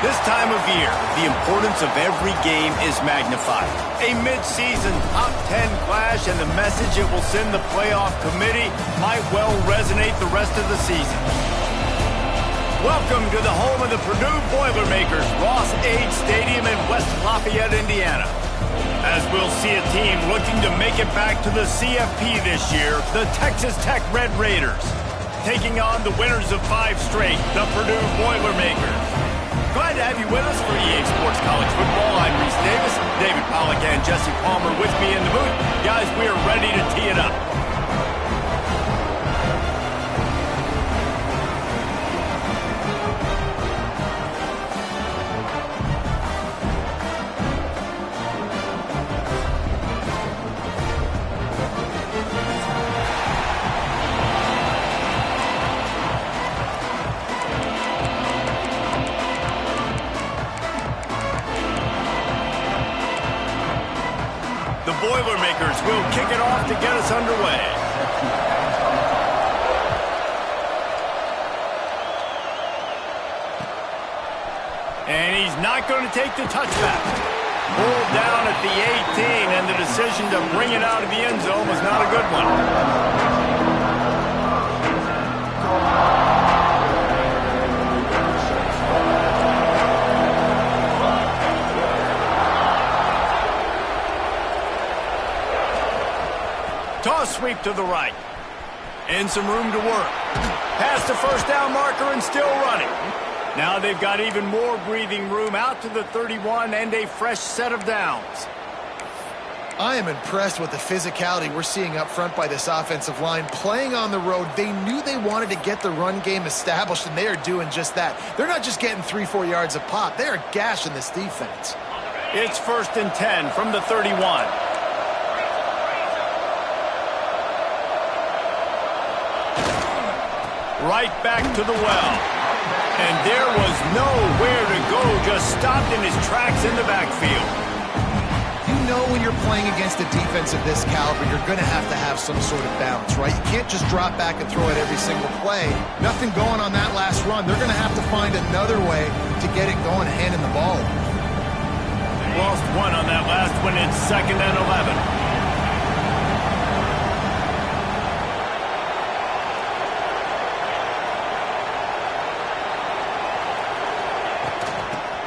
This time of year, the importance of every game is magnified. A mid-season top 10 clash and the message it will send the playoff committee might well resonate the rest of the season. Welcome to the home of the Purdue Boilermakers, Ross Age Stadium in West Lafayette, Indiana. As we'll see a team looking to make it back to the CFP this year, the Texas Tech Red Raiders, taking on the winners of 5 straight, the Purdue Boilermakers. Glad to have you with us for EA Sports College Football. I'm Reese Davis, David Pollack and Jesse Palmer with me in the booth. Guys, we are ready to tee it up. Boilermakers will kick it off to get us underway. And he's not going to take the touchback. Pulled down at the 18, and the decision to bring it out of the end zone was not a good one. Toss sweep to the right. And some room to work. Past the first down marker and still running. Now they've got even more breathing room out to the 31 and a fresh set of downs. I am impressed with the physicality we're seeing up front by this offensive line. Playing on the road, they knew they wanted to get the run game established, and they are doing just that. They're not just getting 3-4 yards a pop. They are gashing this defense. It's 1st and 10 from the 31. Right back to the well. And there was nowhere to go, just stopped in his tracks in the backfield. You know when you're playing against a defense of this caliber, you're going to have some sort of balance, right? You can't just drop back and throw it every single play. Nothing going on that last run. They're going to have to find another way to get it going, handing the ball. Lost one on that last one. It's 2nd and 11.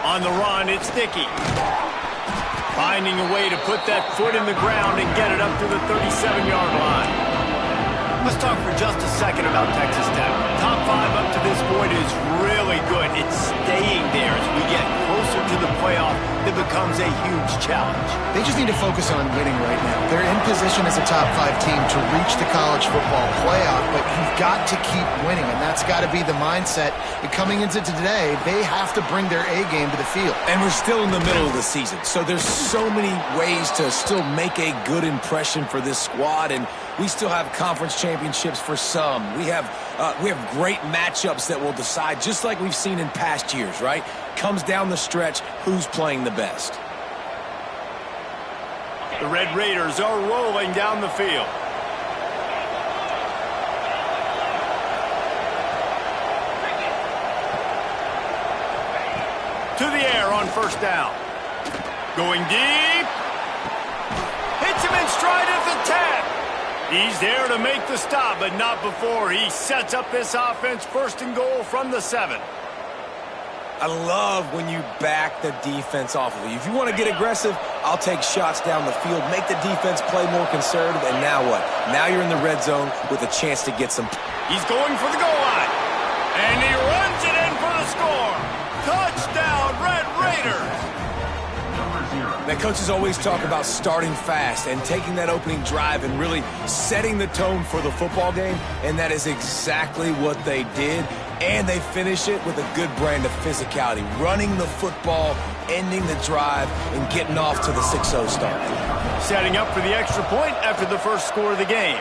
On the run, it's Dickey. Finding a way to put that foot in the ground and get it up to the 37-yard line. Let's talk for just a second about Texas Tech. Top 5 up to this point is really good. It's staying there as we get closer to the playoff. It becomes a huge challenge. They just need to focus on winning right now. They're in position as a top 5 team to reach the college football playoff, but you've got to keep winning, and that's got to be the mindset. And coming into today, they have to bring their A game to the field. And we're still in the middle of the season, so there's so many ways to still make a good impression for this squad, and we still have conference championships for some. We have great matchups that will decide, just like we've seen in past years, right? Comes down the stretch, who's playing the best. The Red Raiders are rolling down the field. To the air on 1st down. Going deep. Hits him in stride at the 10. He's there to make the stop, but not before. He sets up this offense 1st and goal from the 7. I love when you back the defense off of you. If you want to get aggressive, I'll take shots down the field, make the defense play more conservative, and now what? Now you're in the red zone with a chance to get some. He's going for the goal line, and he runs it in for the score. Touchdown, Red Raiders. Now, coaches always talk about starting fast and taking that opening drive and really setting the tone for the football game, and that is exactly what they did. And they finish it with a good brand of physicality, running the football, ending the drive, and getting off to the 6-0 start. Setting up for the extra point after the first score of the game.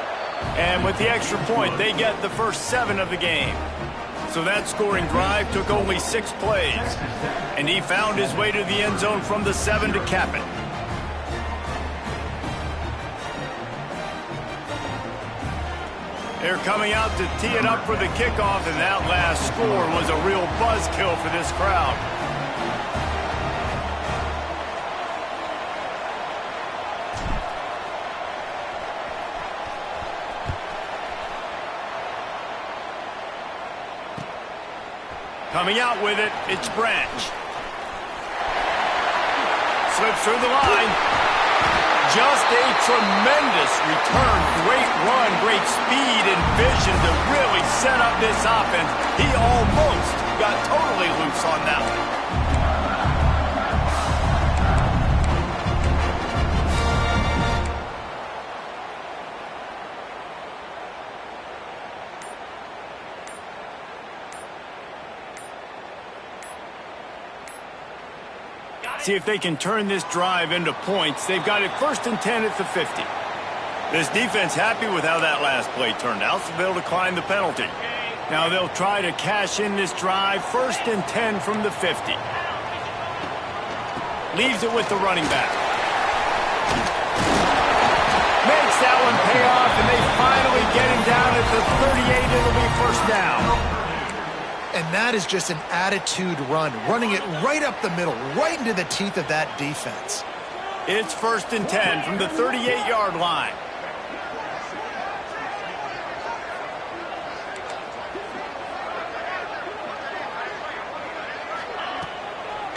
And with the extra point, they get the first 7 of the game. So that scoring drive took only 6 plays. And he found his way to the end zone from the 7 to cap it. They're coming out to tee it up for the kickoff, and that last score was a real buzzkill for this crowd. Coming out with it, it's Branch. Slips through the line. Just a tremendous return. Great run, great speed and vision to really set up this offense. He almost got totally loose on that one. See if they can turn this drive into points. They've got it 1st and 10 at the 50. This defense happy with how that last play turned out, so they'll decline the penalty. Now they'll try to cash in this drive, 1st and 10 from the 50. Leaves it with the running back. Makes that one pay off, and they finally get him down at the 38. It'll be 1st down. And that is just an attitude run, running it right up the middle, right into the teeth of that defense. It's 1st and 10 from the 38-yard line.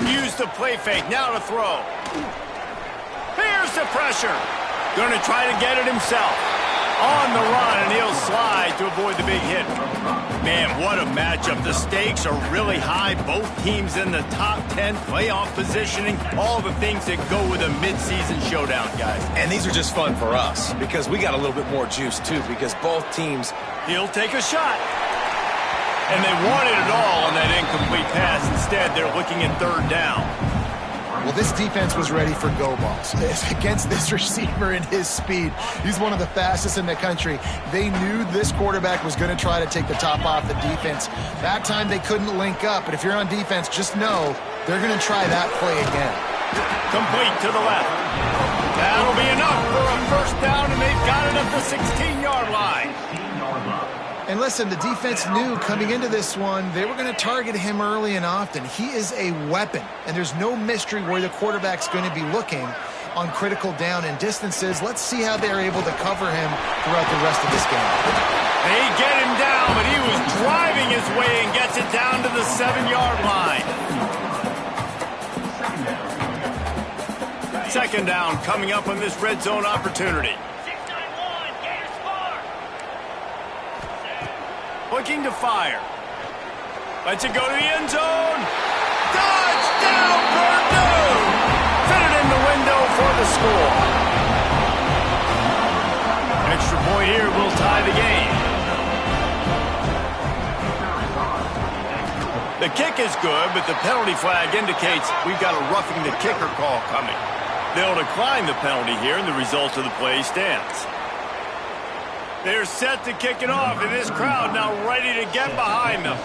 Use the play fake, now to throw. Here's the pressure. Going to try to get it himself. On the run, and he'll slide to avoid the big hit. Man, what a matchup. The stakes are really high. Both teams in the top 10, playoff positioning, all the things that go with a midseason showdown, guys. And these are just fun for us because we got a little bit more juice, too, because both teams... He'll take a shot. And they wanted it all on that incomplete pass. Instead, they're looking at 3rd down. Well, this defense was ready for go balls. Against this receiver and his speed, he's one of the fastest in the country. They knew this quarterback was going to try to take the top off the defense. That time they couldn't link up, but if you're on defense, just know they're going to try that play again. Complete to the left. That'll be enough for a 1st down, and they've got it at the 16-yard line. And listen, the defense knew coming into this one, they were going to target him early and often. He is a weapon, and there's no mystery where the quarterback's going to be looking on critical down and distances. Let's see how they're able to cover him throughout the rest of this game. They get him down, but he was driving his way and gets it down to the 7-yard line. 2nd down coming up on this red zone opportunity. Looking to fire. Lets it go to the end zone. Touchdown, Purdue! Fit it in the window for the score. Extra point here will tie the game. The kick is good, but the penalty flag indicates we've got a roughing the kicker call coming. They'll decline the penalty here, and the result of the play stands. They're set to kick it off, and this crowd now ready to get behind them.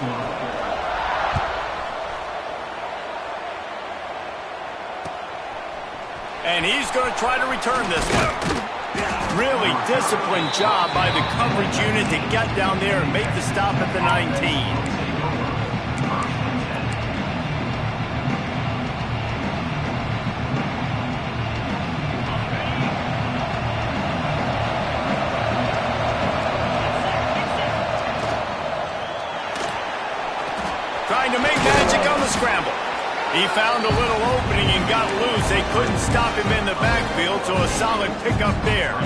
And he's going to try to return this one. Really disciplined job by the coverage unit to get down there and make the stop at the 19. Trying to make magic on the scramble. He found a little opening and got loose. They couldn't stop him in the backfield, so a solid pickup there.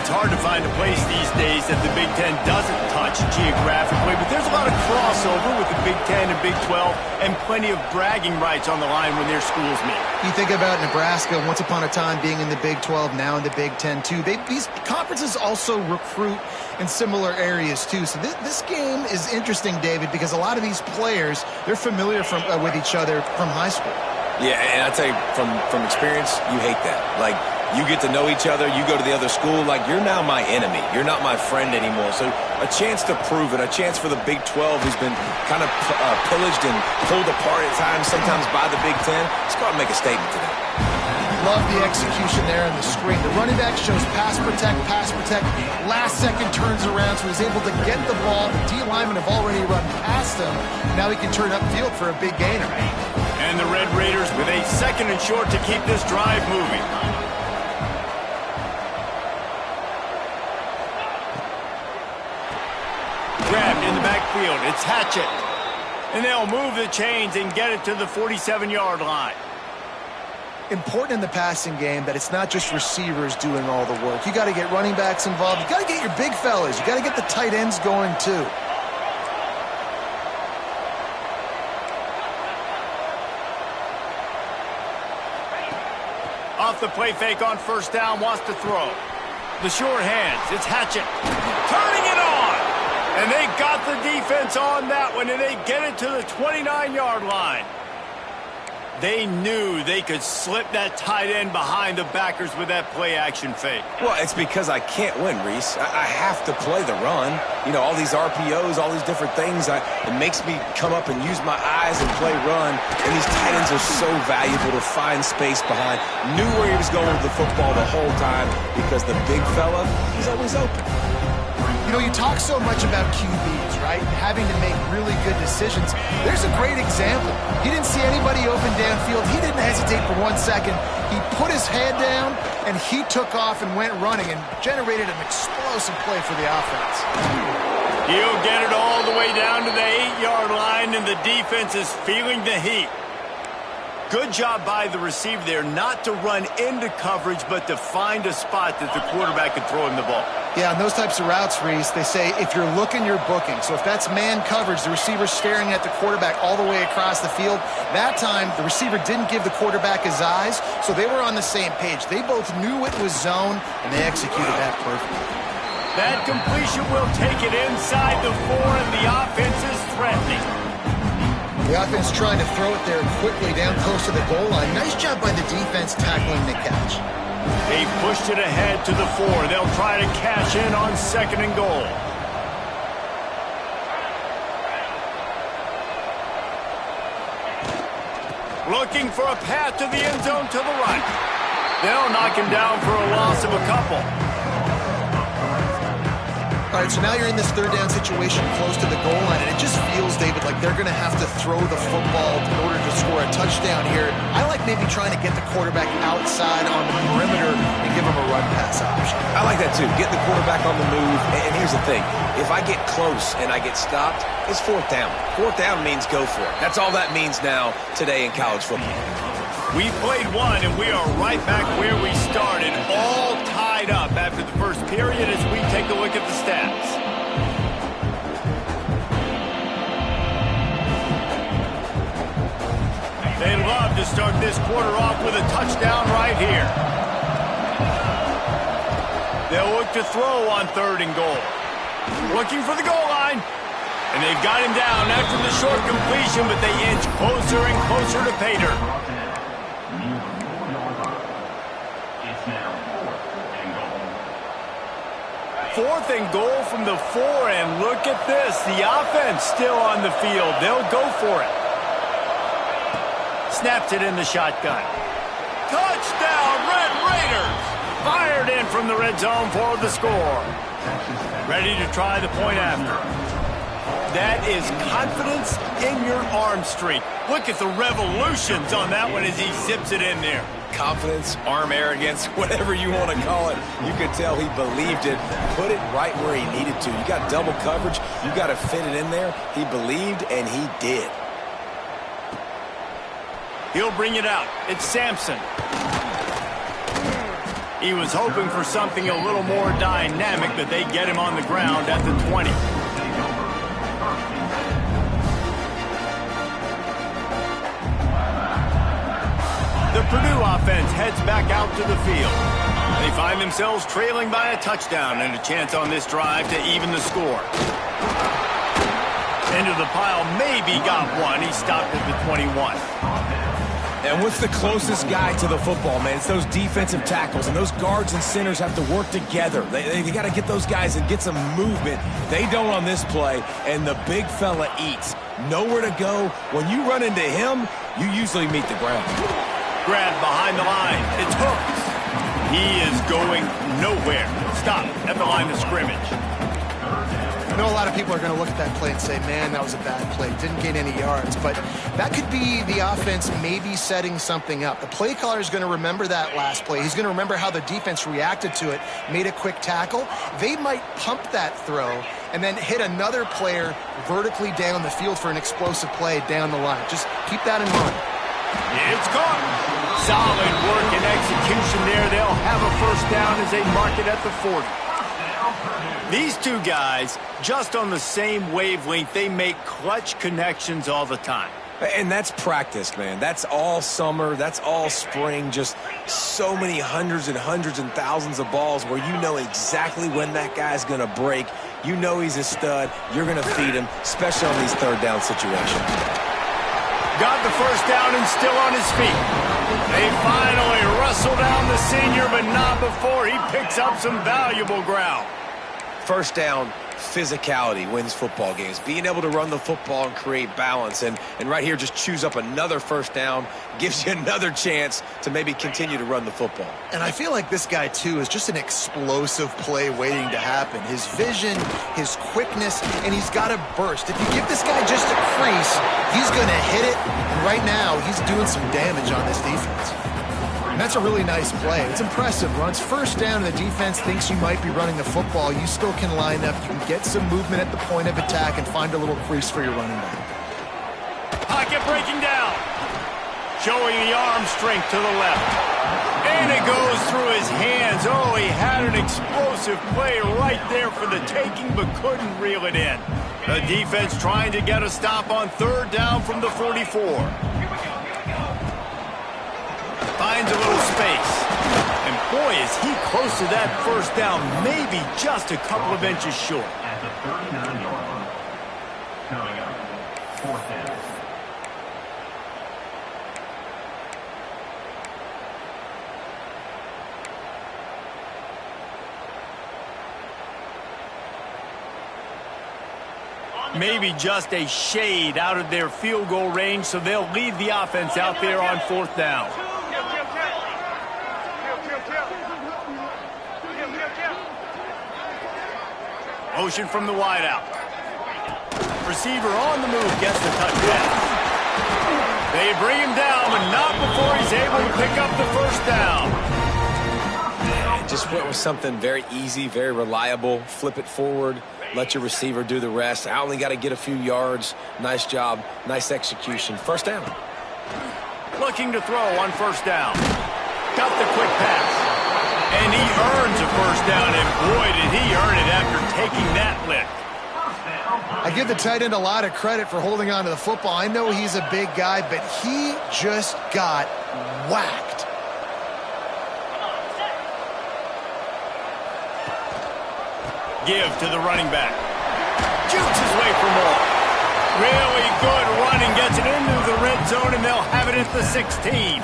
It's hard to find a place these days that the Big Ten doesn't touch geographically, but there's a lot of crossover with the Big Ten and Big 12 and plenty of bragging rights on the line when their schools meet. You think about Nebraska, once upon a time being in the Big 12, now in the Big 10 too. These conferences also recruit in similar areas too. So this game is interesting, David, because a lot of these players, they're familiar with each other from high school. Yeah, and I tell you, from experience, you hate that. Like, you get to know each other, you go to the other school, like, you're now my enemy. You're not my friend anymore. So a chance to prove it, a chance for the Big 12, who's been kind of pillaged and pulled apart at times, sometimes by the Big 10. Let's go out and make a statement today. Love the execution there on the screen. The running back shows pass protect, last second turns around, so he's able to get the ball. The D linemen have already run past him. Now he can turn upfield for a big gainer. And the Red Raiders with a 2nd and short to keep this drive moving. Grabbed in the backfield. It's Hatchett. And they'll move the chains and get it to the 47-yard line. Important in the passing game that it's not just receivers doing all the work. You got to get running backs involved. You got to get your big fellas. You got to get the tight ends going too. Off the play fake on first down, wants to throw. The short hands, it's Hatchett. Turning it on! And they got the defense on that one, and they get it to the 29-yard line. They knew they could slip that tight end behind the backers with that play-action fake. Well, it's because I can't win, Reese. I have to play the run. You know, all these RPOs, all these different things. It makes me come up and use my eyes and play run. And these tight ends are so valuable to find space behind. Knew where he was going with the football the whole time because the big fella, he's always open. You know, you talk so much about QBs, right? Having to make really good decisions. There's a great example. He didn't see anybody open downfield. He didn't hesitate for 1 second. He put his head down, and he took off and went running and generated an explosive play for the offense. He'll get it all the way down to the 8-yard line, and the defense is feeling the heat. Good job by the receiver there not to run into coverage, but to find a spot that the quarterback could throw him the ball. Yeah, on those types of routes, Reese, they say if you're looking, you're booking. So if that's man coverage, the receiver's staring at the quarterback all the way across the field. That time, the receiver didn't give the quarterback his eyes, so they were on the same page. They both knew it was zone, and they executed that perfectly. That completion will take it inside the 4, and the offense is threatening. The offense trying to throw it there quickly down close to the goal line. Nice job by the defense tackling the catch. They pushed it ahead to the 4. They'll try to cash in on 2nd and goal. Looking for a path to the end zone to the right. They'll knock him down for a loss of a couple. All right, so now you're in this 3rd down situation close to the goal line, and it just feels, David, like they're going to have to throw the football in order to score a touchdown here. I like maybe trying to get the quarterback outside on the perimeter and give him a run-pass option. I like that, too. Get the quarterback on the move. And here's the thing. If I get close and I get stopped, it's 4th down. 4th down means go for it. That's all that means now today in college football. We played one, and we are right back where we started, all tied up after the first period as we take a look at the stats. They love to start this quarter off with a touchdown right here. They'll look to throw on 3rd and goal. Looking for the goal line. And they've got him down after the short completion, but they inch closer and closer to pay dirt. 4th and goal from the 4, and look at this. The offense still on the field. They'll go for it. Snaps it in the shotgun. Touchdown, Red Raiders! Fired in from the red zone for the score. Ready to try the point after. That is confidence in your arm strength. Look at the revolutions on that one as he zips it in there. Confidence, arm arrogance, whatever you want to call it. You could tell he believed it, put it right where he needed to. You got double coverage, you got to fit it in there. He believed, and he did. He'll bring it out. It's Sampson. He was hoping for something a little more dynamic, but they get him on the ground at the 20. The Purdue offense heads back out to the field. They find themselves trailing by a touchdown and a chance on this drive to even the score. Into the pile, maybe got one. He stopped at the 21. And what's the closest guy to the football, man? It's those defensive tackles, and those guards and centers have to work together. They got to get those guys and get some movement. They don't on this play, and the big fella eats. Nowhere to go. When you run into him, you usually meet the ground. Grab behind the line. It's hooked. He is going nowhere. Stop at the line of scrimmage. I know a lot of people are going to look at that play and say, man, that was a bad play. Didn't gain any yards. But that could be the offense maybe setting something up. The play caller is going to remember that last play. He's going to remember how the defense reacted to it, made a quick tackle. They might pump that throw and then hit another player vertically down the field for an explosive play down the line. Just keep that in mind. It's caught. Solid work and execution there. They'll have a first down as they mark it at the 40. These two guys, just on the same wavelength, they make clutch connections all the time. And that's practice, man. That's all summer. That's all spring. Just so many hundreds and thousands of balls where you know exactly when that guy's going to break. You know he's a stud. You're going to feed him, especially on these third down situations. Got the first down and still on his feet. They finally wrestle down the senior, but not before he picks up some valuable ground. First down, physicality wins football games. Being able to run the football and create balance. And right here, just choose up another first down, gives you another chance to maybe continue to run the football. And I feel like this guy, too, is just an explosive play waiting to happen. His vision, his quickness, and he's got a burst. If you give this guy just a crease, he's going to hit it. And right now, he's doing some damage on this defense. And that's a really nice play. It's impressive. Runs first down and the defense thinks you might be running the football. You still can line up. You can get some movement at the point of attack and find a little crease for your running back. Pocket breaking down. Showing the arm strength to the left. And it goes through his hands. Oh, he had an explosive play right there for the taking, but couldn't reel it in. The defense trying to get a stop on third down from the 44. Finds a little space. And boy, is he close to that first down, maybe just a couple of inches short. At the 39-yard line. Coming up, fourth down. Maybe just a shade out of their field goal range, so they'll leave the offense out there on fourth down. Motion from the wideout. Receiver on the move gets the touchdown. They bring him down, but not before he's able to pick up the first down. Just went with something very easy, very reliable. Flip it forward. Let your receiver do the rest. I only got to get a few yards. Nice job. Nice execution. First down. Looking to throw on first down. Got the quick pass. And he earns a first down, and boy, did he earn it after taking that lick. I give the tight end a lot of credit for holding on to the football. I know he's a big guy, but he just got whacked. Give to the running back. Shoots his way for more. Really good running. Gets it into the red zone, and they'll have it at the 16.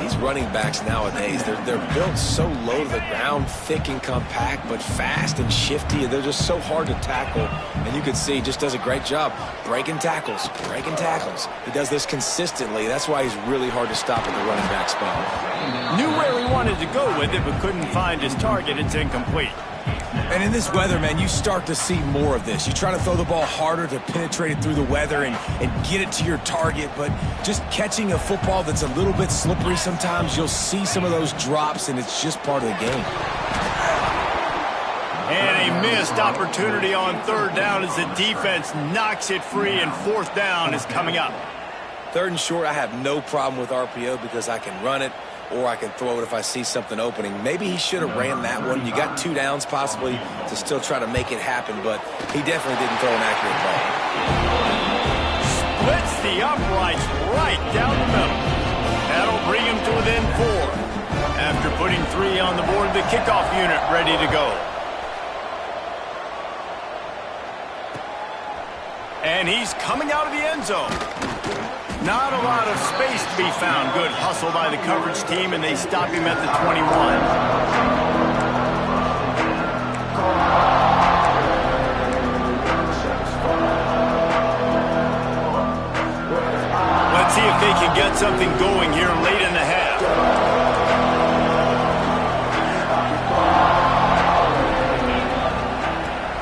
These running backs nowadays, they're built so low to the ground, thick and compact, but fast and shifty. They're just so hard to tackle. And you can see he just does a great job breaking tackles, breaking tackles. He does this consistently. That's why he's really hard to stop at the running back spot. Knew where he wanted to go with it, but couldn't find his target. It's incomplete. And in this weather, man, you start to see more of this. You try to throw the ball harder to penetrate it through the weather and get it to your target, but just catching a football that's a little bit slippery sometimes, you'll see some of those drops, and it's just part of the game. And a missed opportunity on third down as the defense knocks it free, and fourth down is coming up. Third and short, I have no problem with RPO because I can run it, or I can throw it if I see something opening. Maybe he should have ran that one. You got 2 downs possibly to still try to make it happen, but he definitely didn't throw an accurate ball. Splits the uprights right down the middle. That'll bring him to within 4. After putting 3 on the board, the kickoff unit ready to go. And he's coming out of the end zone. Not a lot of space to be found. Good hustle by the coverage team, and they stop him at the 21. Let's see if they can get something going here late in the half.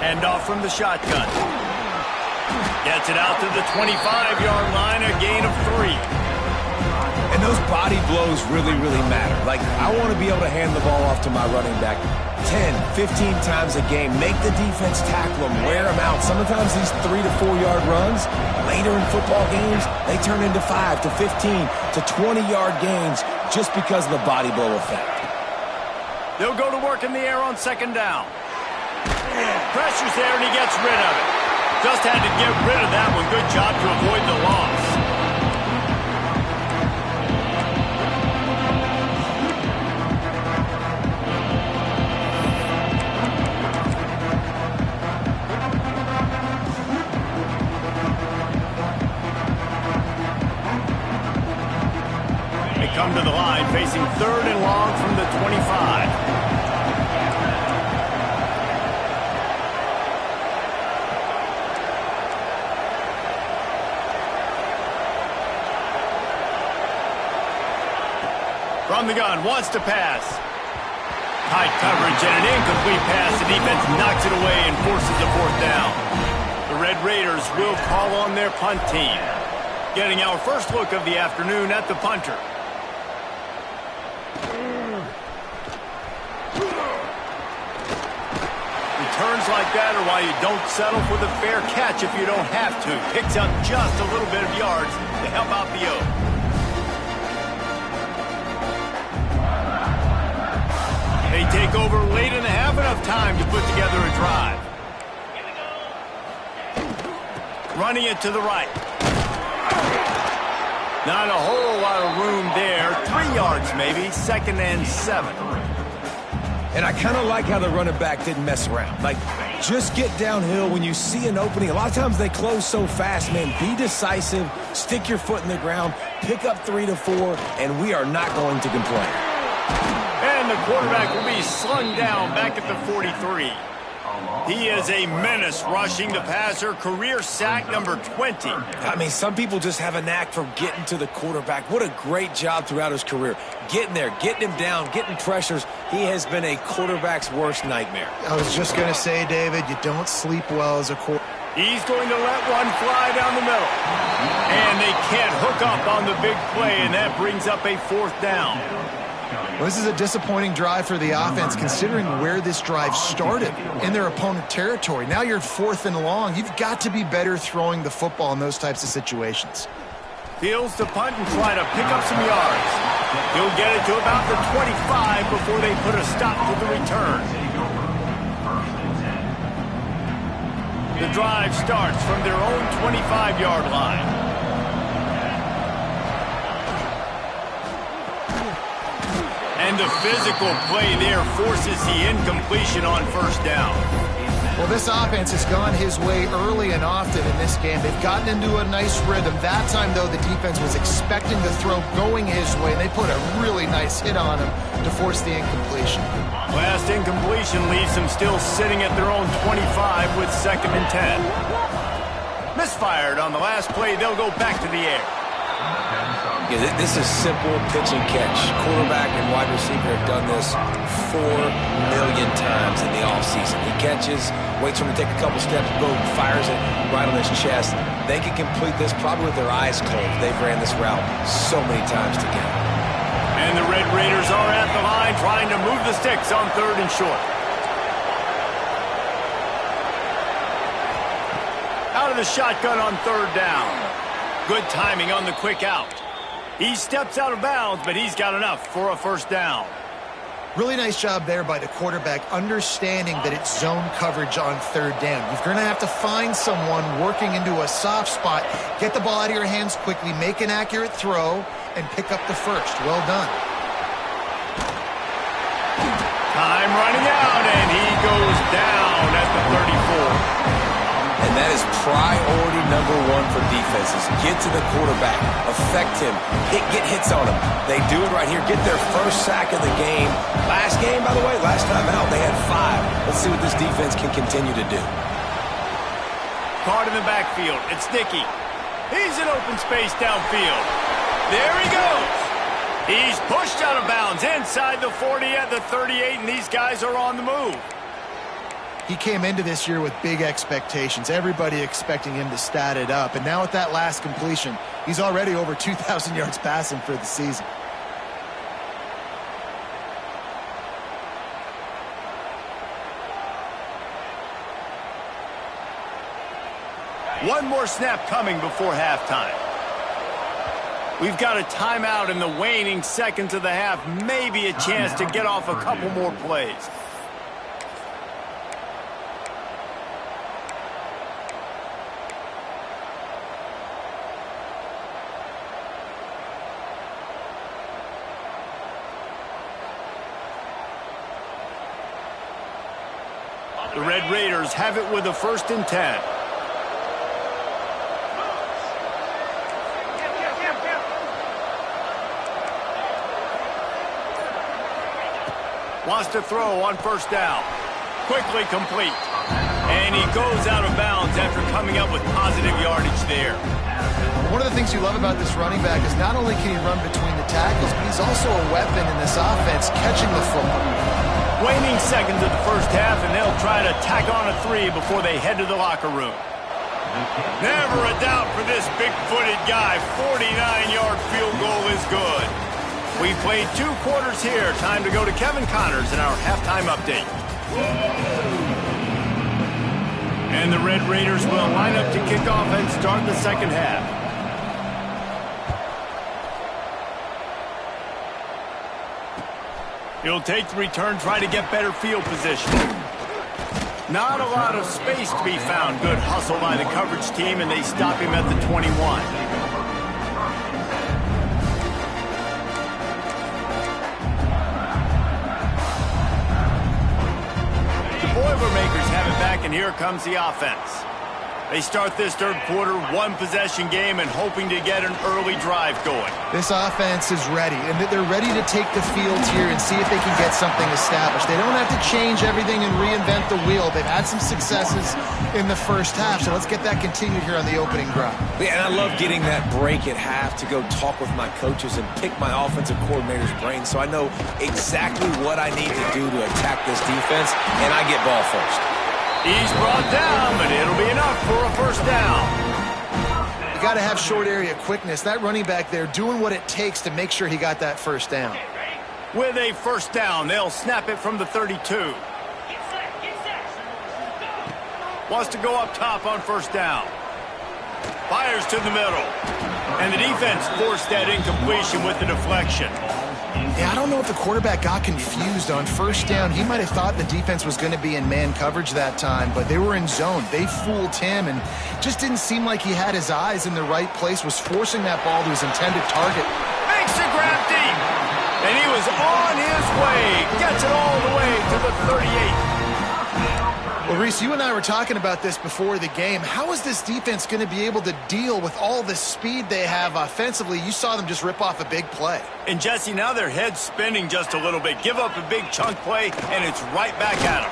Hand off from the shotgun. Gets it out to the 25-yard line, a gain of 3. And those body blows really, really matter. Like, I want to be able to hand the ball off to my running back 10, 15 times a game. Make the defense tackle them, wear them out. Sometimes these 3 to 4 yard runs, later in football games, they turn into 5 to 15 to 20-yard gains just because of the body blow effect. They'll go to work in the air on second down. Pressure's there, and he gets rid of it. Just had to get rid of that one. Good job to avoid the loss. They come to the line, facing 3rd and long from the 25. From the gun, wants to pass. Tight coverage and an incomplete pass. The defense knocks it away and forces a 4th down. The Red Raiders will call on their punt team. Getting our first look of the afternoon at the punter. Returns like that are why you don't settle for the fair catch if you don't have to. Picks up just a little bit of yards to help out the O. They take over late in the half, enough time to put together a drive. Running it to the right. Not a whole lot of room there. 3 yards maybe, 2nd and 7. And I kind of like how the running back didn't mess around. Like, just get downhill when you see an opening. A lot of times they close so fast, man. Be decisive, stick your foot in the ground, pick up 3 to 4, and we are not going to complain. And the quarterback will be slung down back at the 43. He is a menace rushing the passer, career sack number 20. I mean, some people just have a knack for getting to the quarterback. What a great job throughout his career. Getting there, getting him down, getting pressures. He has been a quarterback's worst nightmare. I was just going to say, David, you don't sleep well as a quarterback. He's going to let one fly down the middle. And they can't hook up on the big play, and that brings up a 4th down. Well, this is a disappointing drive for the offense, considering where this drive started, in their opponent territory. Now you're 4th and long. You've got to be better throwing the football in those types of situations. Fields to punt and try to pick up some yards. He'll get it to about the 25 before they put a stop to the return. The drive starts from their own 25-yard line. And the physical play there forces the incompletion on 1st down. Well, this offense has gone his way early and often in this game. They've gotten into a nice rhythm. That time, though, the defense was expecting the throw going his way, and they put a really nice hit on him to force the incompletion. Last incompletion leaves them still sitting at their own 25 with 2nd and 10. Misfired on the last play. They'll go back to the air. Yeah, this is simple pitch and catch. Quarterback and wide receiver have done this 4 million times in the offseason. He catches, waits for him to take a couple steps, boom, fires it right on his chest. They can complete this probably with their eyes closed. They've ran this route so many times together. And the Red Raiders are at the line trying to move the sticks on 3rd and short. Out of the shotgun on 3rd down. Good timing on the quick out. He steps out of bounds, but he's got enough for a 1st down. Really nice job there by the quarterback, understanding that it's zone coverage on 3rd down. You're going to have to find someone working into a soft spot, get the ball out of your hands quickly, make an accurate throw, and pick up the 1st. Well done. Time running out, and he goes down at the 34. And that is priority number 1 for defenses. Get to the quarterback. Affect him. Get hits on him. They do it right here. Get their 1st sack of the game. Last game, by the way, last time out, they had 5. Let's see what this defense can continue to do. Caught in the backfield. It's Dickey. He's in open space downfield. There he goes. He's pushed out of bounds inside the 40 at the 38, and these guys are on the move. He came into this year with big expectations. Everybody expecting him to stat it up. And now with that last completion, he's already over 2,000 yards passing for the season. One more snap coming before halftime. We've got a timeout in the waning seconds of the half. Maybe a chance to get off a couple more plays. The Red Raiders have it with a 1st and 10. Wants to throw on 1st down. Quickly complete. And he goes out of bounds after coming up with positive yardage there. One of the things you love about this running back is not only can he run between the tackles, but he's also a weapon in this offense catching the football. Waning seconds of the 1st half, and they'll try to tack on a 3 before they head to the locker room. Never a doubt for this big-footed guy. 49-yard field goal is good. We've played 2 quarters here. Time to go to Kevin Connors in our halftime update. And the Red Raiders will line up to kick off and start the 2nd half. He'll take the return, try to get better field position. Not a lot of space to be found. Good hustle by the coverage team, and they stop him at the 21. Boilermakers have it back, and here comes the offense. They start this 3rd quarter, 1-possession game, and hoping to get an early drive going. This offense is ready, and they're ready to take the field here and see if they can get something established. They don't have to change everything and reinvent the wheel. They've had some successes in the 1st half, so let's get that continued here on the opening drive. Yeah, and I love getting that break at half to go talk with my coaches and pick my offensive coordinator's brain so I know exactly what I need to do to attack this defense, and I get ball first. He's brought down, but it'll be enough for a 1st down. You got to have short area quickness. That running back there doing what it takes to make sure he got that 1st down. With a 1st down, they'll snap it from the 32. Wants to go up top on 1st down. Fires to the middle. And the defense forced that incompletion with the deflection. Yeah, I don't know if the quarterback got confused on 1st down. He might have thought the defense was going to be in man coverage that time, but they were in zone. They fooled him and just didn't seem like he had his eyes in the right place, was forcing that ball to his intended target. Makes a grab deep. And he was on his way. Gets it all the way to the 38. Well, Reese, you and I were talking about this before the game. How is this defense going to be able to deal with all the speed they have offensively? You saw them just rip off a big play. And, Jesse, now their head's spinning just a little bit. Give up a big chunk play, and it's right back at him.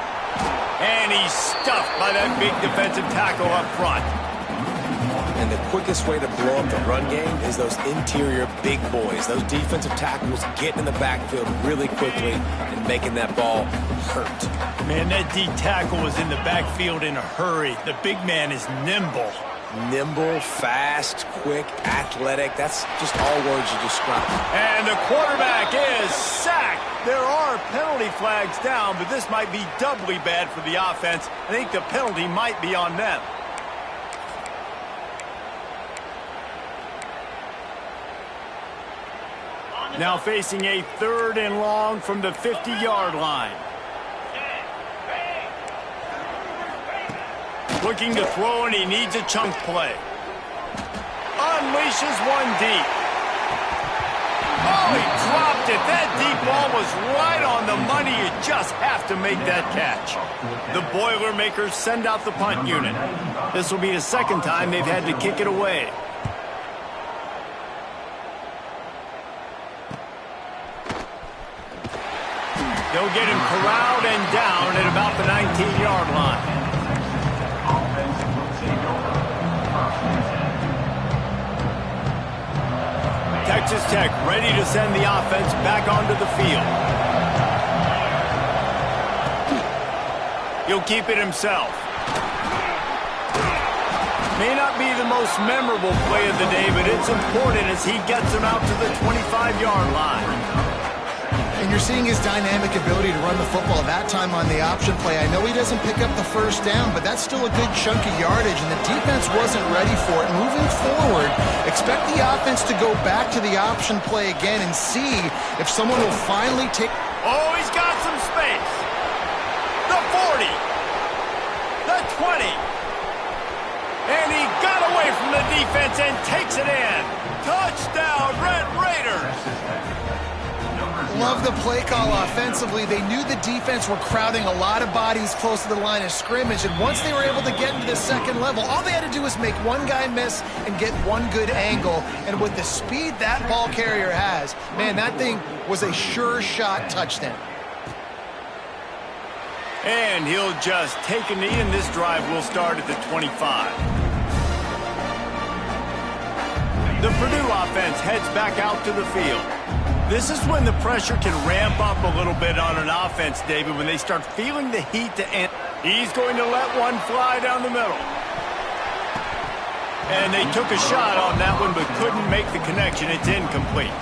And he's stuffed by that big defensive tackle up front. And the quickest way to blow up the run game is those interior big boys. Those defensive tackles getting in the backfield really quickly and making that ball hurt. Man, that D tackle was in the backfield in a hurry. The big man is nimble. Nimble, fast, quick, athletic. That's just all words you describe. And the quarterback is sacked. There are penalty flags down, but this might be doubly bad for the offense. I think the penalty might be on them. Now facing a 3rd and long from the 50-yard line. Looking to throw, and he needs a chunk play. Unleashes one deep. Oh, he dropped it. That deep ball was right on the money. You just have to make that catch. The Boilermakers send out the punt unit. This will be the 2nd time they've had to kick it away. They'll get him corralled and down at about the 19-yard line. Texas Tech ready to send the offense back onto the field. He'll keep it himself. May not be the most memorable play of the day, but it's important as he gets him out to the 25-yard line. And you're seeing his dynamic ability to run the football, that time on the option play. I know he doesn't pick up the first down, but that's still a good chunk of yardage, and the defense wasn't ready for it. Moving forward, expect the offense to go back to the option play again and see if someone will finally take... Oh, he's got some space. The 40. The 20. And he got away from the defense and takes it in. Touchdown, Red Raiders. Love the play call offensively. They knew the defense were crowding a lot of bodies close to the line of scrimmage, and once they were able to get into the second level, all they had to do was make one guy miss and get one good angle. And with the speed that ball carrier has, man, that thing was a sure shot touchdown. And he'll just take a knee, and this drive will start at the 25. The Purdue offense heads back out to the field. This is when the pressure can ramp up a little bit on an offense, David, when they start feeling the heat to end. He's going to let one fly down the middle. And they took a shot on that one, but couldn't make the connection. It's incomplete.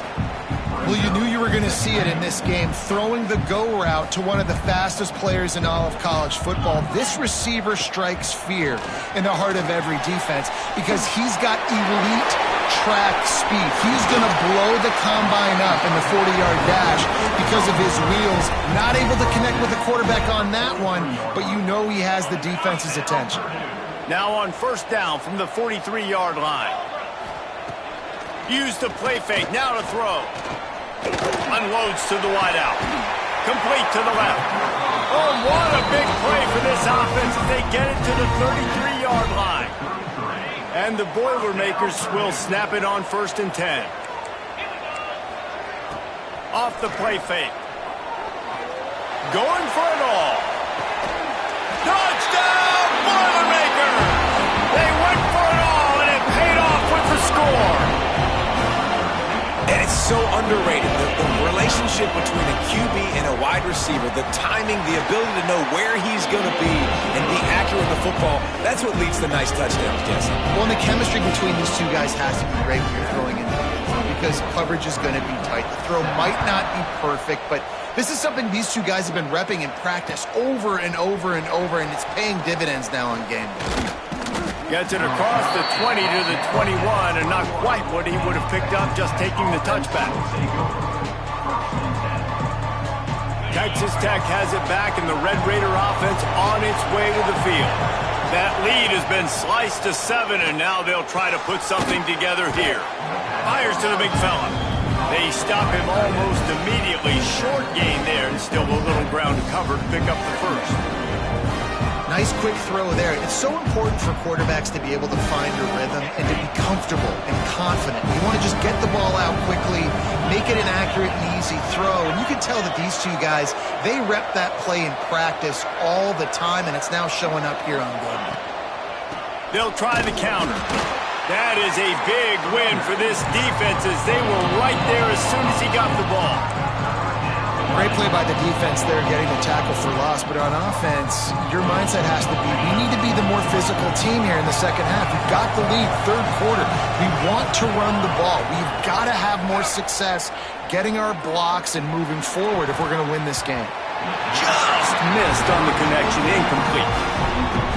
Well, you knew you were going to see it in this game, throwing the go route to one of the fastest players in all of college football. This receiver strikes fear in the heart of every defense because he's got elite track speed. He's going to blow the combine up in the 40-yard dash because of his wheels. Not able to connect with the quarterback on that one, but you know he has the defense's attention. Now on first down from the 43-yard line. Use the play fake, now to throw. Unloads to the wideout. Complete to the left. Oh, what a big play for this offense as they get it to the 33-yard line. And the Boilermakers will snap it on 1st and 10. Off the play fake. Going for it all. Touchdown, Boilermakers! They went for it all, and it paid off with the score. And it's so underrated, the relationship between a QB and a wide receiver, the timing, the ability to know where he's going to be and be accurate with the football, that's what leads to nice touchdowns, Jesse. Well, and the chemistry between these two guys has to be great when you're throwing in the field because coverage is going to be tight. The throw might not be perfect, but this is something these two guys have been repping in practice over and over and over, and it's paying dividends now on game day. Gets it across the 20 to the 21, and not quite what he would have picked up just taking the touchback. Texas Tech has it back, and the Red Raider offense on its way to the field. That lead has been sliced to 7, and now they'll try to put something together here. Fires to the big fella. They stop him almost immediately. Short gain there, and still a little ground to cover to pick up the first. Nice quick throw there. It's so important for quarterbacks to be able to find a rhythm and to be comfortable and confident. You want to just get the ball out quickly, make it an accurate and easy throw. And you can tell that these two guys, they rep that play in practice all the time, and it's now showing up here on game day. They'll try the counter. That is a big win for this defense as they were right there as soon as he got the ball. Great play by the defense there, getting the tackle for loss. But on offense, your mindset has to be, we need to be the more physical team here in the second half. We've got the lead, third quarter. We want to run the ball. We've got to have more success getting our blocks and moving forward if we're going to win this game. Just missed on the connection, incomplete.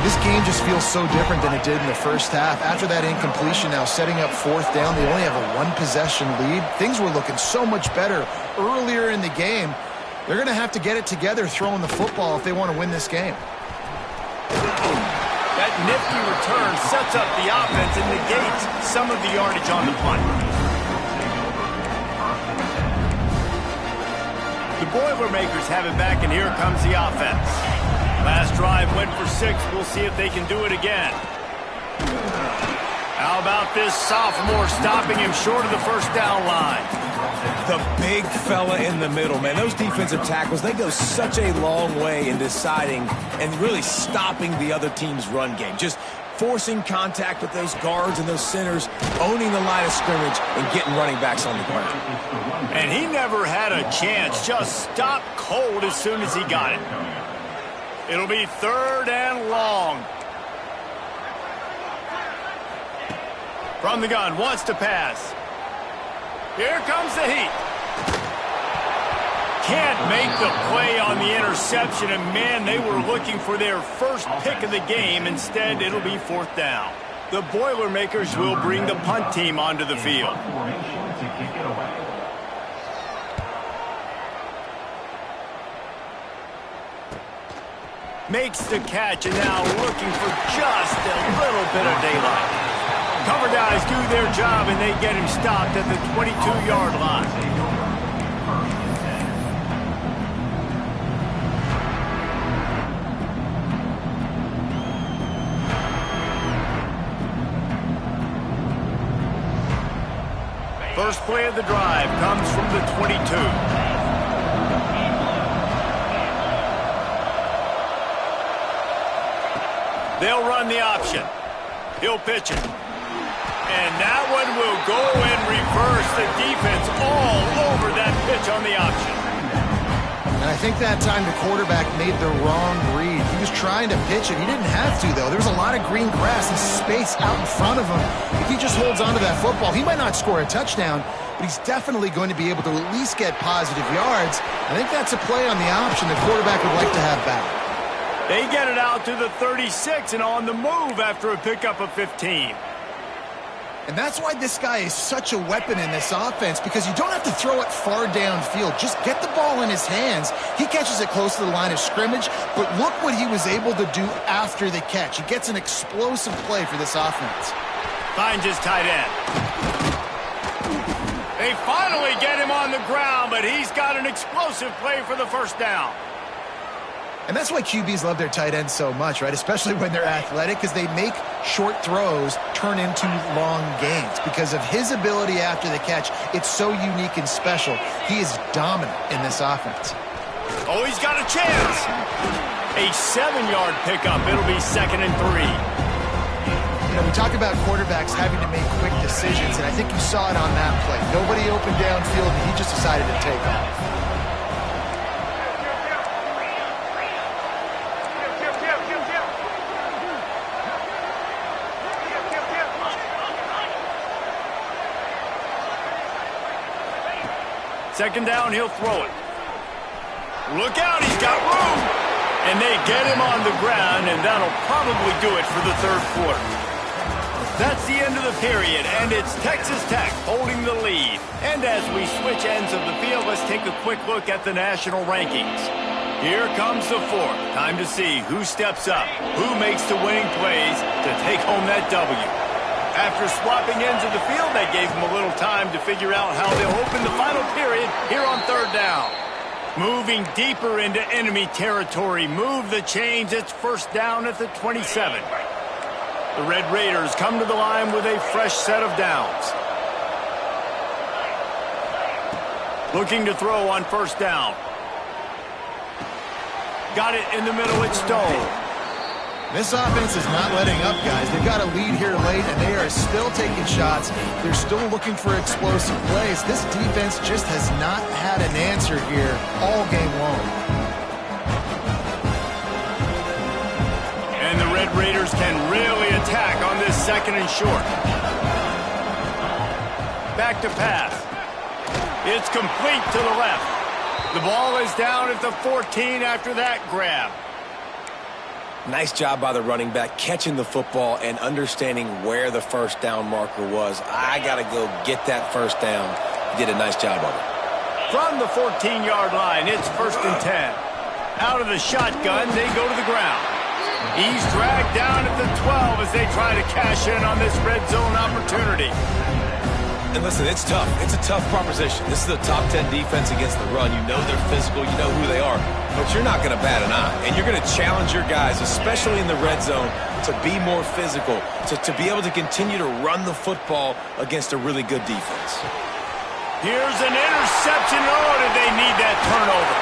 This game just feels so different than it did in the first half. After that incompletion, now setting up fourth down, they only have a one-possession lead. Things were looking so much better earlier in the game. They're going to have to get it together throwing the football if they want to win this game. That nifty return sets up the offense and negates some of the yardage on the punt. The Boilermakers have it back, and here comes the offense. Last drive went for 6. We'll see if they can do it again. How about this sophomore stopping him short of the first down line? The big fella in the middle, man. Those defensive tackles, they go such a long way in deciding and really stopping the other team's run game. Just forcing contact with those guards and those centers, owning the line of scrimmage, and getting running backs on the ground. And he never had a chance. Just stopped cold as soon as he got it. It'll be 3rd and long. From the gun, wants to pass. Here comes the heat. Can't make the play on the interception, and man, they were looking for their first pick of the game. Instead, it'll be 4th down. The Boilermakers will bring the punt team onto the field. Makes the catch, and now looking for just a little bit of daylight. Cover guys do their job, and they get him stopped at the 22-yard line. First play of the drive comes from the 22. They'll run the option. He'll pitch it. And that one will go in reverse. The defense all over that pitch on the option. And I think that time the quarterback made the wrong read. He was trying to pitch it. He didn't have to, though. There's a lot of green grass and space out in front of him. If he just holds onto that football, he might not score a touchdown, but he's definitely going to be able to at least get positive yards. I think that's a play on the option the quarterback would like to have back. They get it out to the 36 and on the move after a pickup of 15. And that's why this guy is such a weapon in this offense, because you don't have to throw it far downfield. Just get the ball in his hands. He catches it close to the line of scrimmage, but look what he was able to do after the catch. He gets an explosive play for this offense. Finds his tight end. They finally get him on the ground, but he's got an explosive play for the 1st down. And that's why QBs love their tight ends so much, right? Especially when they're athletic, because they make short throws turn into long gains. Because of his ability after the catch, it's so unique and special. He is dominant in this offense. Oh, he's got a chance. A 7-yard pickup. It'll be 2nd and 3. You know, we talk about quarterbacks having to make quick decisions, and I think you saw it on that play. Nobody opened downfield, and he just decided to take off. Second down, he'll throw it. Look out, he's got room. And they get him on the ground, and that'll probably do it for the 3rd quarter. That's the end of the period, and it's Texas Tech holding the lead. And as we switch ends of the field, let's take a quick look at the national rankings. Here comes the 4th. Time to see who steps up, who makes the winning plays to take home that W. After swapping ends of the field, that gave them a little time to figure out how they'll open the final period here on 3rd down. Moving deeper into enemy territory. Move the chains. It's 1st down at the 27. The Red Raiders come to the line with a fresh set of downs. Looking to throw on 1st down. Got it in the middle. It's Stone. This offense is not letting up, guys. They've got a lead here late, and they are still taking shots. They're still looking for explosive plays. This defense just has not had an answer here all game long. And the Red Raiders can really attack on this 2nd and short. Back to pass. It's complete to the left. The ball is down at the 14 after that grab. Nice job by the running back, catching the football and understanding where the 1st down marker was. I got to go get that 1st down. He did a nice job of it. From the 14-yard line, it's 1st and 10. Out of the shotgun, they go to the ground. He's dragged down at the 12 as they try to cash in on this red zone opportunity. And listen, it's tough. It's a tough proposition. This is a top 10 defense against the run. You know they're physical. You know who they are. But you're not going to bat an eye. And you're going to challenge your guys, especially in the red zone, to be more physical, to be able to continue to run the football against a really good defense. Here's an interception. Oh, did they need that turnover?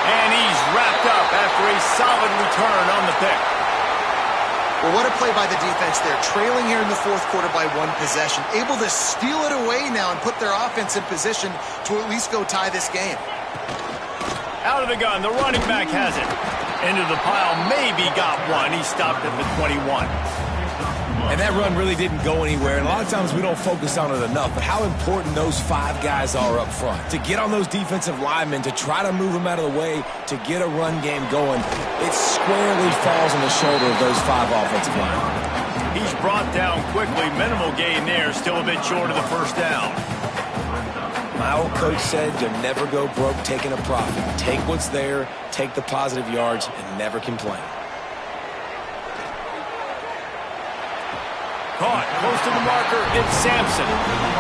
And he's wrapped up after a solid return on the pick. Well, what a play by the defense there. Trailing here in the 4th quarter by 1 possession. Able to steal it away now and put their offense in position to at least go tie this game. Out of the gun, the running back has it. Into the pile, maybe got one. He stopped at the 21. And that run really didn't go anywhere. And a lot of times we don't focus on it enough. But how important those 5 guys are up front. To get on those defensive linemen, to try to move them out of the way, to get a run game going, it squarely falls on the shoulder of those 5 offensive linemen. He's brought down quickly. Minimal gain there. Still a bit short of the first down. My old coach said you'll never go broke taking a profit. Take what's there, take the positive yards, and never complain. Caught close to the marker, it's Sampson.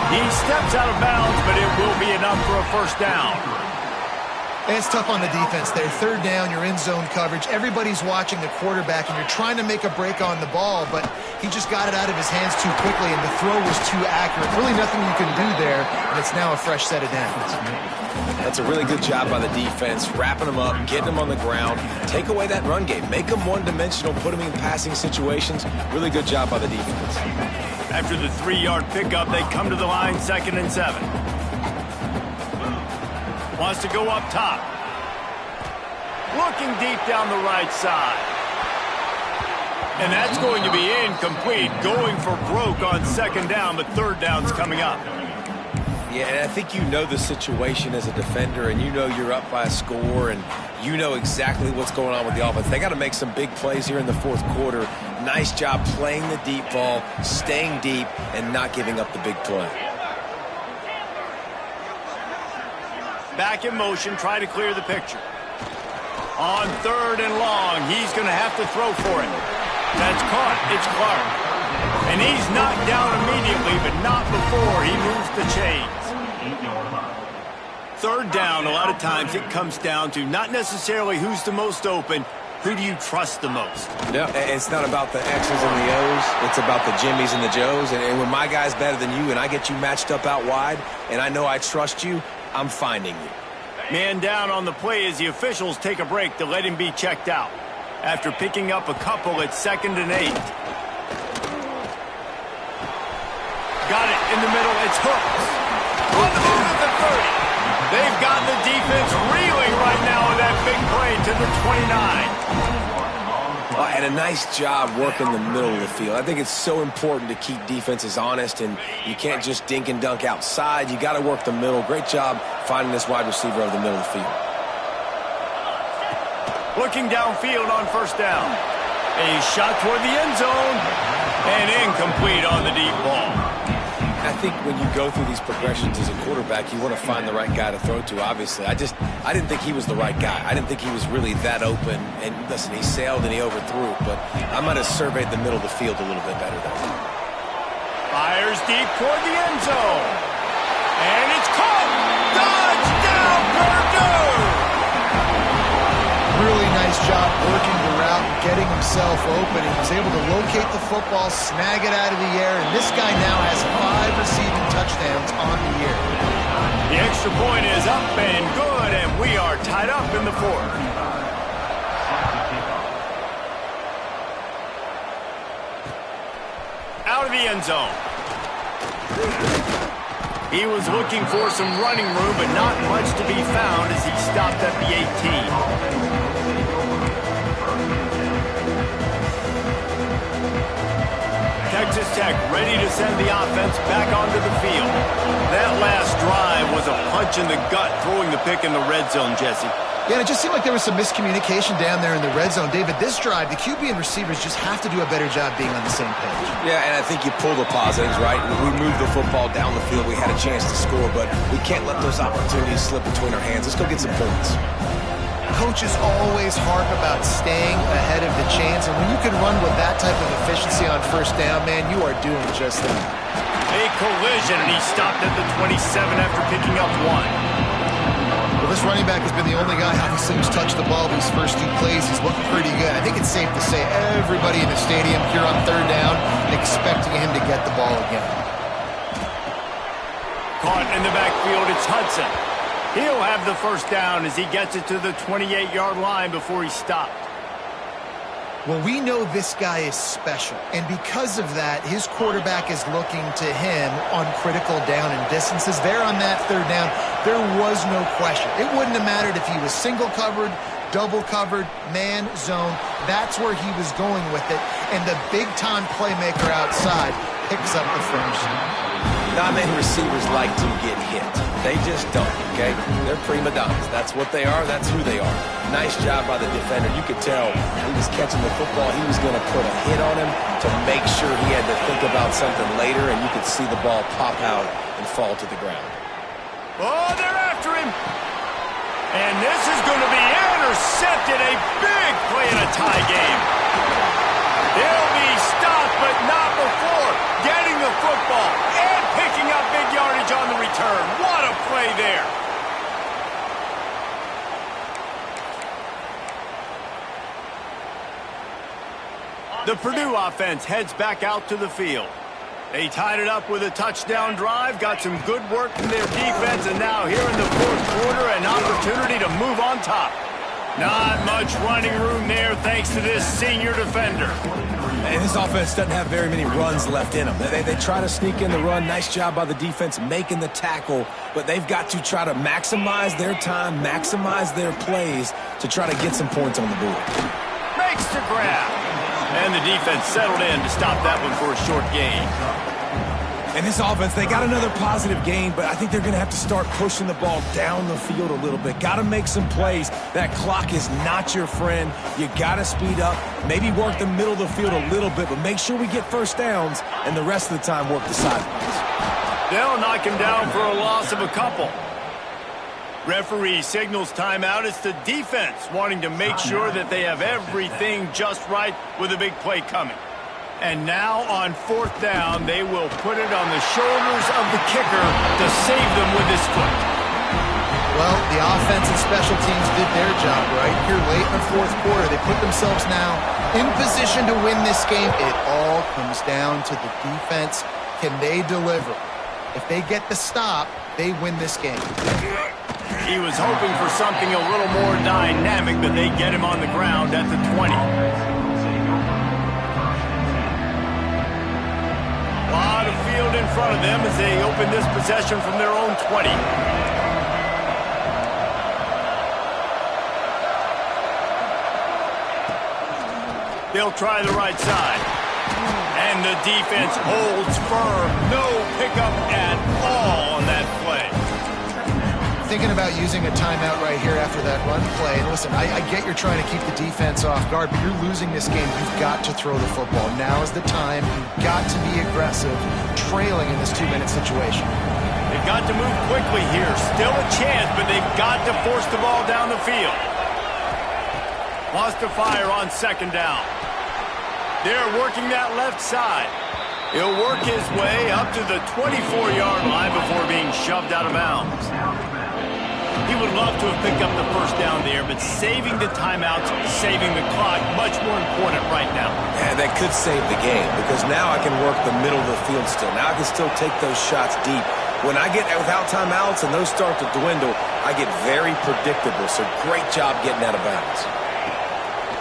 He steps out of bounds, but it will be enough for a first down. And it's tough on the defense there. Third down, you're in zone coverage. Everybody's watching the quarterback, and you're trying to make a break on the ball, but he just got it out of his hands too quickly, and the throw was too accurate. Really nothing you can do there, and it's now a fresh set of downs. That's a really good job by the defense, wrapping them up, getting them on the ground. Take away that run game. Make them one-dimensional, put them in passing situations. Really good job by the defense. After the 3-yard pickup, they come to the line, 2nd and 7. Wants to go up top. Looking deep down the right side. And that's going to be incomplete. Going for broke on 2nd down, but 3rd down's coming up. Yeah, and I think you know the situation as a defender, and you know you're up by a score, and you know exactly what's going on with the offense. They got to make some big plays here in the 4th quarter. Nice job playing the deep ball, staying deep, and not giving up the big play. Back in motion, try to clear the picture. On 3rd and long, he's going to have to throw for it. That's caught. It's Clark. And he's knocked down immediately, but not before he moves the chains. 3rd down, a lot of times it comes down to not necessarily who's the most open, who do you trust the most? Yeah, it's not about the X's and the O's. It's about the Jimmys and the Joes. And when my guy's better than you and I get you matched up out wide and I know I trust you, I'm finding you. Man down on the play as the officials take a break to let him be checked out. After picking up a couple, it's 2nd and 8. Got it in the middle. It's Hooks. On the move at the 30. They've got the defense reeling right now with that big play to the 29. And a nice job working the middle of the field. I think it's so important to keep defenses honest, and you can't just dink and dunk outside. You got to work the middle. Great job finding this wide receiver over the middle of the field. Looking downfield on 1st down. A shot toward the end zone, and incomplete on the deep ball. I think when you go through these progressions as a quarterback, you want to find the right guy to throw to, obviously. I didn't think he was the right guy. I didn't think he was really that open. And listen, he sailed and he overthrew it, but I might have surveyed the middle of the field a little bit better there. Fires deep toward the end zone. And it's caught. Touchdown, Purdue! Really nice job working the route and getting himself open. He was able to locate the football, snag it out of the air, and this guy now has 5 receiving touchdowns on the year. The extra point is up and good, and we are tied up in the 4th. Out of the end zone. He was looking for some running room, but not much to be found as he stopped at the 18. Texas Tech ready to send the offense back onto the field. That last drive was a punch in the gut, throwing the pick in the red zone, Jesse. Yeah, and it just seemed like there was some miscommunication down there in the red zone. David, this drive, the QB and receivers just have to do a better job being on the same page. Yeah, and I think you pull the positives, right? We moved the football down the field. We had a chance to score, but we can't let those opportunities slip between our hands. Let's go get some points. Coaches always harp about staying ahead of the chains, and when you can run with that type of efficiency on 1st down, man, you are doing just that. A collision, and he stopped at the 27 after picking up 1. Well, this running back has been the only guy obviously who's touched the ball these first 2 plays. He's looking pretty good. I think it's safe to say everybody in the stadium here on 3rd down expecting him to get the ball again. Caught in the backfield, it's Hudson. He'll have the 1st down as he gets it to the 28-yard line before he stopped. Well, we know this guy is special, and because of that, his quarterback is looking to him on critical down and distances. There on that third down, there was no question. It wouldn't have mattered if he was single covered, double covered, man, zone. That's where he was going with it, and the big-time playmaker outside picks up the first. Not many receivers like to get hit. They just don't, okay? They're prima donnas. That's what they are. That's who they are. Nice job by the defender. You could tell he was catching the football. He was going to put a hit on him to make sure he had to think about something later, and you could see the ball pop out and fall to the ground. Oh, they're after him. And this is going to be intercepted. A big play in a tie game. He'll be stopped, but not before getting the football and picking up big yardage on the return. What a play there. The Purdue offense heads back out to the field. They tied it up with a touchdown drive, got some good work from their defense, and now here in the fourth quarter, an opportunity to move on top. Not much running room there thanks to this senior defender. And this offense doesn't have very many runs left in them. They try to sneak in the run. Nice job by the defense making the tackle, but they've got to try to maximize their time, maximize their plays to try to get some points on the board. Makes the grab. And the defense settled in to stop that one for a short gain. And this offense, they got another positive gain, but I think they're going to have to start pushing the ball down the field a little bit. Got to make some plays. That clock is not your friend. You got to speed up, maybe work the middle of the field a little bit, but make sure we get first downs, and the rest of the time work the sidelines. They'll knock him down for a loss of a couple. Referee signals timeout. It's the defense wanting to make sure that they have everything just right with a big play coming. And now on fourth down, they will put it on the shoulders of the kicker to save them with his foot. Well, the offense and special teams did their job right here late in the fourth quarter. They put themselves now in position to win this game. It all comes down to the defense. Can they deliver? If they get the stop, they win this game. He was hoping for something a little more dynamic, but they get him on the ground at the 20. A lot of field in front of them as they open this possession from their own 20. They'll try the right side. And the defense holds firm. No pickup at all on that play. Thinking about using a timeout right here after that run play. And listen, I get you're trying to keep the defense off guard, but you're losing this game. You've got to throw the football. Now is the time. You've got to be aggressive, trailing in this 2-minute situation. They've got to move quickly here. Still a chance, but they've got to force the ball down the field. Wants to fire on second down. They're working that left side. He'll work his way up to the 24-yard line before being shoved out of bounds. He would love to have picked up the first down there, but saving the timeouts, saving the clock, much more important right now. Yeah, that could save the game because now I can work the middle of the field still. Now I can still take those shots deep. When I get without timeouts and those start to dwindle, I get very predictable. So great job getting out of bounds.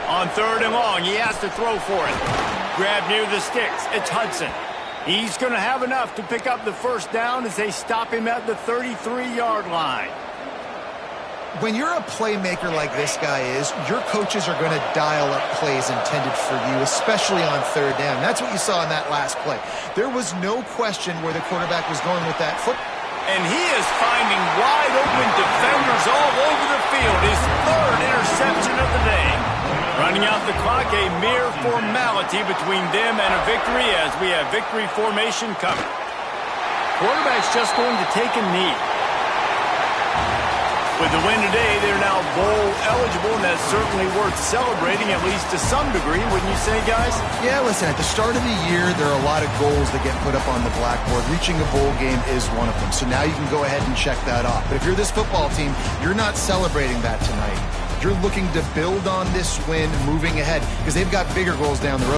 On third and long, he has to throw for it. Grab near the sticks. It's Hudson. He's going to have enough to pick up the first down as they stop him at the 33-yard line. When you're a playmaker like this guy is, your coaches are going to dial up plays intended for you, especially on third down. That's what you saw in that last play. There was no question where the quarterback was going with that foot. And he is finding wide open defenders all over the field. His third interception of the day. Running out the clock, a mere formality between them and a victory as we have victory formation coming. Quarterback's just going to take a knee. With the win today, they're now bowl eligible, and that's certainly worth celebrating, at least to some degree, wouldn't you say, guys? Yeah, listen, at the start of the year, there are a lot of goals that get put up on the blackboard. Reaching a bowl game is one of them, so now you can go ahead and check that off. But if you're this football team, you're not celebrating that tonight. You're looking to build on this win moving ahead because they've got bigger goals down the road.